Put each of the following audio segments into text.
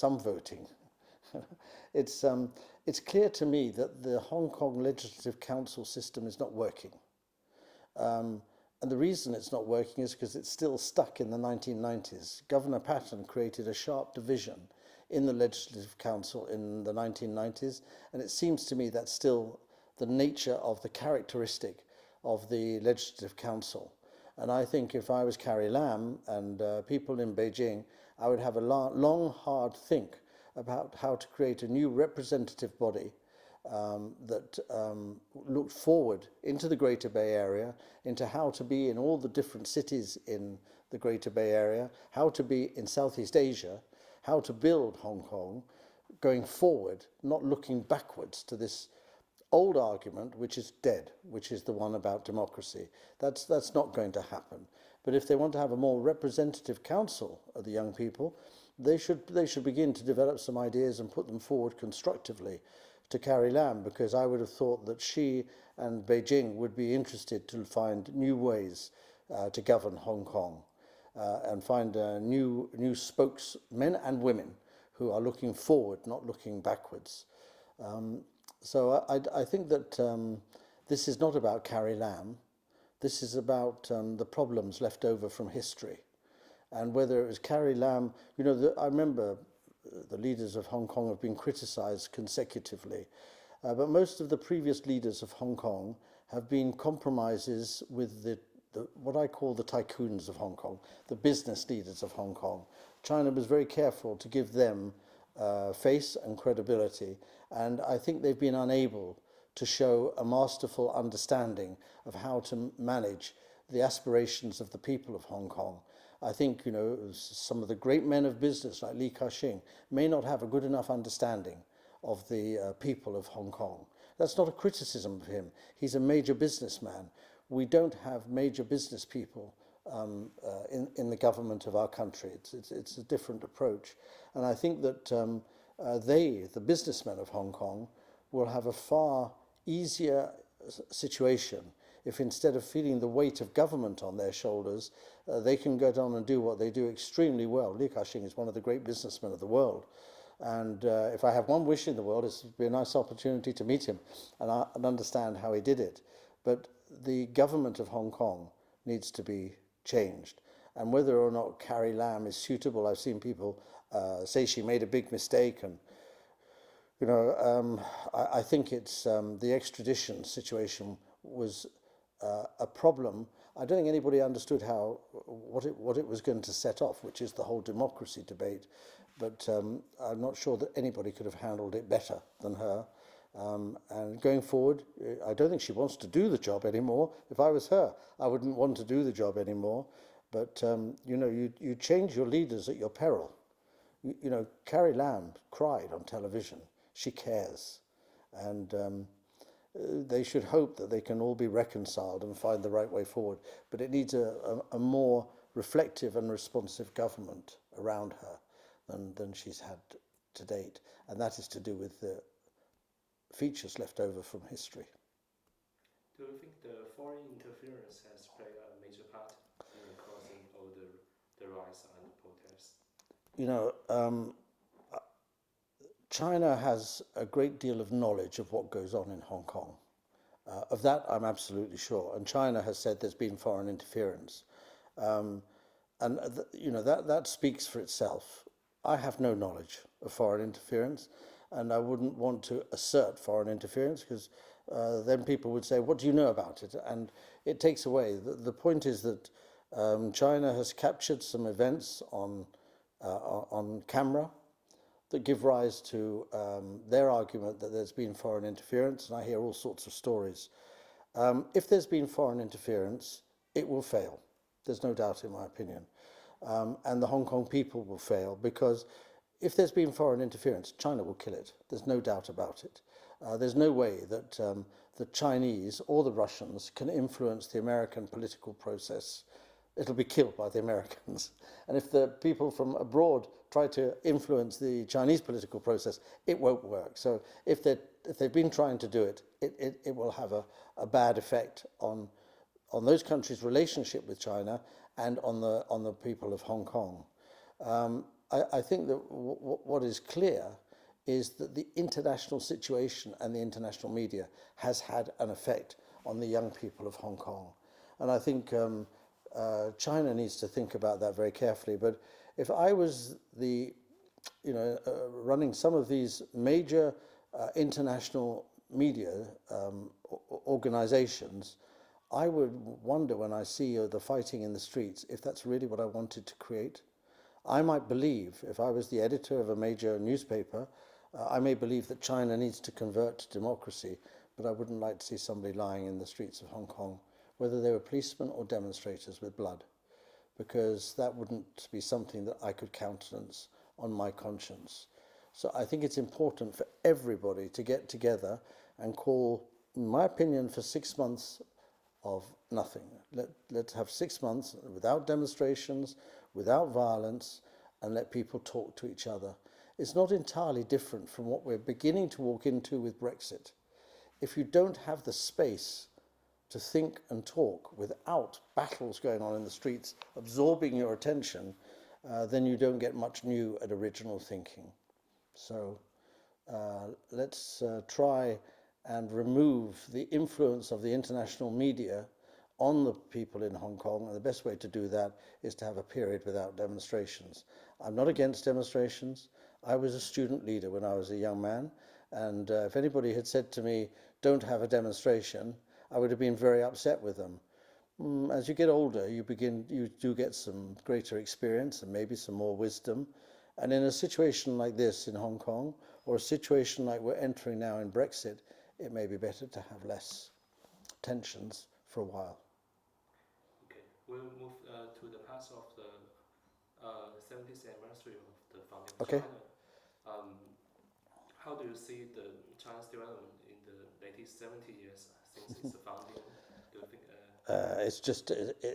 some voting. it's, it's clear to me that the Hong Kong Legislative Council system is not working. And the reason it's not working is because it's still stuck in the 1990s. Governor Patton created a sharp division in the Legislative Council in the 1990s, and it seems to me that's still the nature of the characteristic of the Legislative Council. And I think if I was Carrie Lam and people in Beijing, I would have a long, hard think about how to create a new representative body that looked forward into the Greater Bay Area, into how to be in all the different cities in the Greater Bay Area, how to be in Southeast Asia, how to build Hong Kong going forward, not looking backwards to this old argument which is dead, which is the one about democracy. That's not going to happen. But if they want to have a more representative council of the young people, they should begin to develop some ideas and put them forward constructively to Carrie Lam, because I would have thought that she and Beijing would be interested to find new ways to govern Hong Kong and find new spokesmen and women who are looking forward, not looking backwards. So I think that this is not about Carrie Lam. This is about the problems left over from history. And whether it was Carrie Lam, you know, I remember the leaders of Hong Kong have been criticized consecutively. But most of the previous leaders of Hong Kong have been compromises with the what I call the tycoons of Hong Kong, the business leaders of Hong Kong. China was very careful to give them face and credibility, and I think they've been unable to show a masterful understanding of how to manage the aspirations of the people of Hong Kong. I think, you know, some of the great men of business like Li Ka-shing may not have a good enough understanding of the people of Hong Kong. That's not a criticism of him. He's a major businessman. We don't have major business people in the government of our country. It's a different approach. And I think that the businessmen of Hong Kong, will have a far easier situation if instead of feeling the weight of government on their shoulders, they can go on and do what they do extremely well. Li Ka-shing is one of the great businessmen of the world. And if I have one wish in the world, it's to be a nice opportunity to meet him and understand how he did it. But the government of Hong Kong needs to be changed. And whether or not Carrie Lam is suitable, I've seen people say she made a big mistake. And, you know, I think it's the extradition situation was a problem. I don't think anybody understood what it was going to set off, which is the whole democracy debate. But I'm not sure that anybody could have handled it better than her. And going forward, I don't think she wants to do the job anymore. If I was her, I wouldn't want to do the job anymore. But, you know, you change your leaders at your peril. You know, Carrie Lam cried on television. She cares. And they should hope that they can all be reconciled and find the right way forward. But it needs a more reflective and responsive government around her than she's had to date. And that is to do with the features left over from history. Do you think the foreign interference has played a major part in causing all the rise and protests? You know, China has a great deal of knowledge of what goes on in Hong Kong. Of that, I'm absolutely sure. And China has said there's been foreign interference. You know, that speaks for itself. I have no knowledge of foreign interference, and I wouldn't want to assert foreign interference because then people would say, what do you know about it? And it takes away. The point is that China has captured some events on camera that give rise to their argument that there's been foreign interference, and I hear all sorts of stories. If there's been foreign interference, it will fail. There's no doubt in my opinion. And the Hong Kong people will fail because if there's been foreign interference, China will kill it. There's no doubt about it. There's no way that the Chinese or the Russians can influence the American political process. It'll be killed by the Americans. And if the people from abroad try to influence the Chinese political process, it won't work. So if they've been trying to do it, it will have a bad effect on those countries' relationship with China and on the people of Hong Kong. I think that what is clear is that the international situation and the international media has had an effect on the young people of Hong Kong. And I think China needs to think about that very carefully. But if I was running some of these major international media organizations, I would wonder when I see the fighting in the streets if that's really what I wanted to create. I might believe, if I was the editor of a major newspaper, I may believe that China needs to convert to democracy, but I wouldn't like to see somebody lying in the streets of Hong Kong, whether they were policemen or demonstrators with blood, because that wouldn't be something that I could countenance on my conscience. So I think it's important for everybody to get together and call, in my opinion, for 6 months of nothing. Let's have 6 months without demonstrations, without violence, and let people talk to each other. It's not entirely different from what we're beginning to walk into with Brexit. If you don't have the space to think and talk without battles going on in the streets, absorbing your attention, then you don't get much new and original thinking. So let's try and remove the influence of the international media on the people in Hong Kong, and the best way to do that is to have a period without demonstrations. I'm not against demonstrations. I was a student leader when I was a young man, and if anybody had said to me, don't have a demonstration, I would have been very upset with them. As you get older, you do get some greater experience and maybe some more wisdom, and in a situation like this in Hong Kong, or a situation like we're entering now in Brexit, it may be better to have less tensions for a while. Okay, we'll move to the past of the 70th anniversary of the founding of Okay. China. How do you see the China's development in the latest 70 years since its founding? Do you think?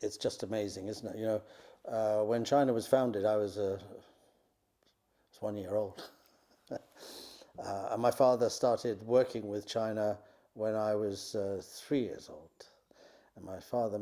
It's just amazing, isn't it? You know, when China was founded, I was 1 year old. And my father started working with China when I was 3 years old. And my father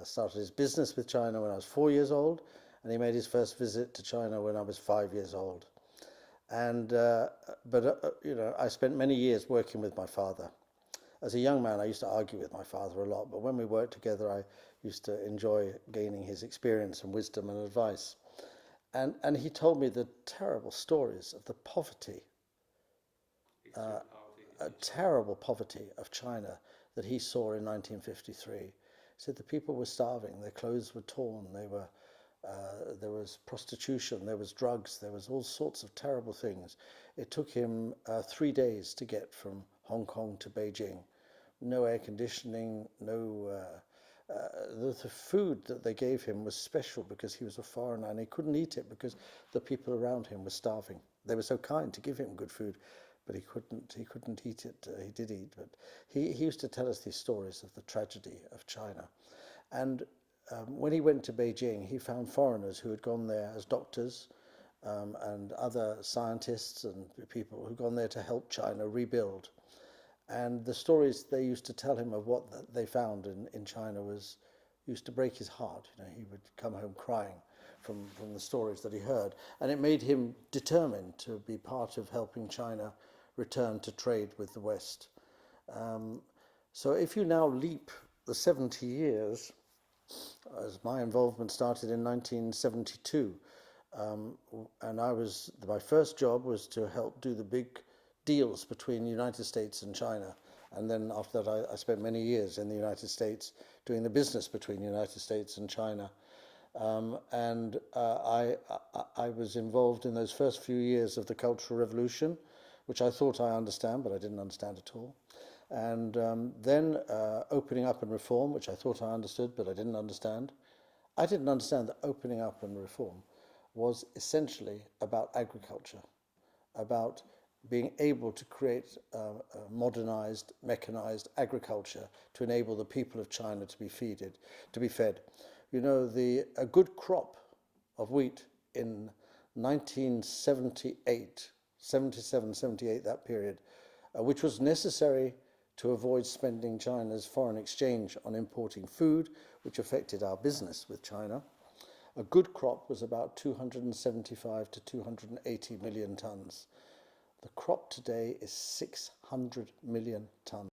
started his business with China when I was 4 years old, and he made his first visit to China when I was 5 years old. And I spent many years working with my father. As a young man, I used to argue with my father a lot, but when we worked together, I used to enjoy gaining his experience and wisdom and advice. And he told me the terrible stories of the poverty, terrible poverty of China that he saw in 1953. He said the people were starving, their clothes were torn, there was prostitution, there was drugs, there was all sorts of terrible things. It took him 3 days to get from Hong Kong to Beijing. No air conditioning, the food that they gave him was special because he was a foreigner and he couldn't eat it because the people around him were starving. They were so kind to give him good food, but he couldn't eat it. He did eat, but he used to tell us these stories of the tragedy of China. And when he went to Beijing, he found foreigners who had gone there as doctors and other scientists and people who'd gone there to help China rebuild. And the stories they used to tell him of what they found in China used to break his heart. You know, he would come home crying from the stories that he heard. And it made him determined to be part of helping China return to trade with the West. So if you now leap the 70 years, as my involvement started in 1972, and my first job was to help do the big deals between the United States and China. And then after that, I spent many years in the United States doing the business between the United States and China. I was involved in those first few years of the Cultural Revolution, which I thought I understand, but I didn't understand at all. And then opening up and reform, which I thought I understood, but I didn't understand. I didn't understand that opening up and reform was essentially about agriculture, about being able to create modernized, mechanized agriculture to enable the people of China to be fed. You know, a good crop of wheat in 1978, 77, 78, that period, which was necessary to avoid spending China's foreign exchange on importing food, which affected our business with China. A good crop was about 275 to 280 million tons. The crop today is 600 million tons.